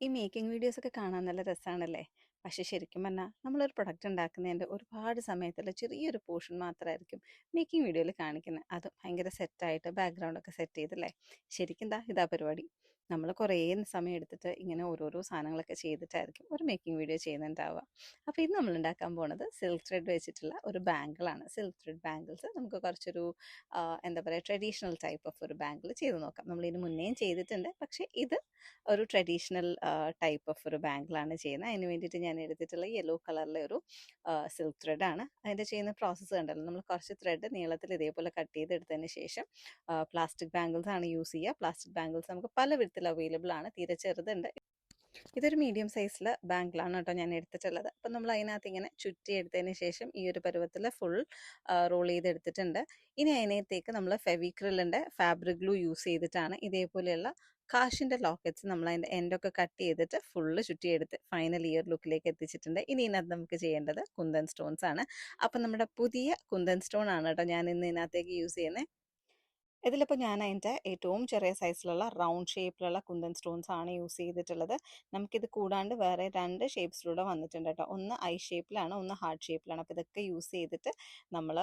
ഈ മേക്കിംഗ് വീഡിയോസൊക്കെ കാണാൻ നല്ല രസമാണല്ലേ? പക്ഷേ ശരിക്കും പറഞ്ഞാൽ നമ്മളൊരു പ്രൊഡക്റ്റ് ഉണ്ടാക്കുന്നതിൻ്റെ ഒരുപാട് സമയത്തുള്ള ചെറിയൊരു പോർഷൻ മാത്രമായിരിക്കും മേക്കിംഗ് വീഡിയോയിൽ കാണിക്കുന്നത്. അതും ഭയങ്കര സെറ്റായിട്ട് ബാക്ക്ഗ്രൗണ്ടൊക്കെ സെറ്റ് ചെയ്തല്ലേ? ശരിക്കും ഇതാ പരിപാടി. നമ്മൾ കുറേ സമയം എടുത്തിട്ട് ഇങ്ങനെ ഓരോരോ സാധനങ്ങളൊക്കെ ചെയ്തിട്ടായിരിക്കും ഒരു മേക്കിംഗ് വീഡിയോ ചെയ്യുന്നുണ്ടാവുക. അപ്പോൾ ഇത് നമ്മൾ ഉണ്ടാക്കാൻ പോണത് സിൽക്ക് ത്രെഡ് വെച്ചിട്ടുള്ള ഒരു ബാങ്കിളാണ്. സിൽക്ക് ത്രെഡ് ബാങ്കിൾസ് നമുക്ക് കുറച്ചൊരു എന്താ പറയുക, ട്രഡീഷണൽ ടൈപ്പ് ഓഫ് ഒരു ബാങ്കിൾ ചെയ്ത് നോക്കാം. നമ്മളിതിന് മുന്നേയും ചെയ്തിട്ടുണ്ട്, പക്ഷേ ഇത് ഒരു ട്രഡീഷണൽ ടൈപ്പ് ഓഫ് ഒരു ബാങ്കിളാണ് ചെയ്യുന്നത്. അതിന് വേണ്ടിയിട്ട് ഞാൻ എടുത്തിട്ടുള്ള യെല്ലോ കളറിലെ ഒരു സിൽക്ക് ത്രെഡാണ്. അതിൻ്റെ ചെയ്യുന്ന പ്രോസസ്സ് കണ്ടല്ലോ, നമ്മൾ കുറച്ച് ത്രെഡ് നീളത്തിൽ ഇതേപോലെ കട്ട് ചെയ്തെടുത്തതിന് ശേഷം പ്ലാസ്റ്റിക് ബാങ്കിൾസ് ആണ് യൂസ് ചെയ്യുക. പ്ലാസ്റ്റിക് ബാങ്കിൾസ് നമുക്ക് പല വിധത്തിൽ അവൈലബിൾ ആണ്. തീരെ ചെറുതുണ്ട്. ഇതൊരു മീഡിയം സൈസിൽ ബാങ്കിളാണ് കേട്ടോ ഞാൻ എടുത്തിട്ടുള്ളത്. അപ്പം നമ്മൾ അതിനകത്ത് ഇങ്ങനെ ചുറ്റി എടുത്തതിന് ശേഷം ഈ ഒരു പരുവത്തിൽ ഫുൾ റോൾ ചെയ്തെടുത്തിട്ടുണ്ട്. ഇനി അതിനകത്തേക്ക് നമ്മൾ ഫെവിക്രിലിൻ്റെ ഫാബ്രിക് ഗ്ലൂ യൂസ് ചെയ്തിട്ടാണ് ഇതേപോലെയുള്ള കാശിൻ്റെ ലോക്കറ്റ്സ് നമ്മൾ അതിൻ്റെ എൻഡൊക്കെ കട്ട് ചെയ്തിട്ട് ഫുള്ള് ചുറ്റിയെടുത്ത് ഫൈനൽ ഇയർ ലുക്കിലേക്ക് എത്തിച്ചിട്ടുണ്ട്. ഇനി ഇതിനകത്ത് നമുക്ക് ചെയ്യേണ്ടത് കുന്തൻ സ്റ്റോൺസ് ആണ്. അപ്പം നമ്മുടെ പുതിയ കുന്തൻ സ്റ്റോൺ ആണ് കേട്ടോ ഞാൻ ഇന്ന് ഇതിനകത്തേക്ക് യൂസ് ചെയ്യുന്നത്. ഇതിലിപ്പോൾ ഞാൻ അതിൻ്റെ ഏറ്റവും ചെറിയ സൈസിലുള്ള റൗണ്ട് ഷേപ്പിലുള്ള കുന്തൻ സ്റ്റോൺസ് ആണ് യൂസ് ചെയ്തിട്ടുള്ളത്. നമുക്കിത് കൂടാണ്ട് വേറെ 2 ഷേപ്സിലൂടെ വന്നിട്ടുണ്ട് കേട്ടോ. ഒന്ന് ഐ ഷേപ്പിലാണ്, ഒന്ന് ഹാർട്ട് ഷേപ്പിലാണ്. അപ്പോൾ ഇതൊക്കെ യൂസ് ചെയ്തിട്ട് നമ്മൾ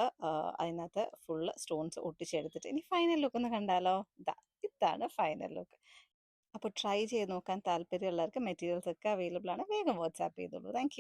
അതിനകത്ത് ഫുള്ള് സ്റ്റോൺസ് ഒട്ടിച്ചെടുത്തിട്ട് ഇനി ഫൈനൽ ലുക്ക് ഒന്ന് കണ്ടാലോ? ഇതാണ് ഫൈനൽ ലുക്ക്. അപ്പോൾ ട്രൈ ചെയ്ത് നോക്കാൻ താല്പര്യമുള്ളവർക്ക് മെറ്റീരിയൽസ് ഒക്കെ അവൈലബിൾ ആണ്. വേഗം വാട്സാപ്പ് ചെയ്തോളൂ. താങ്ക്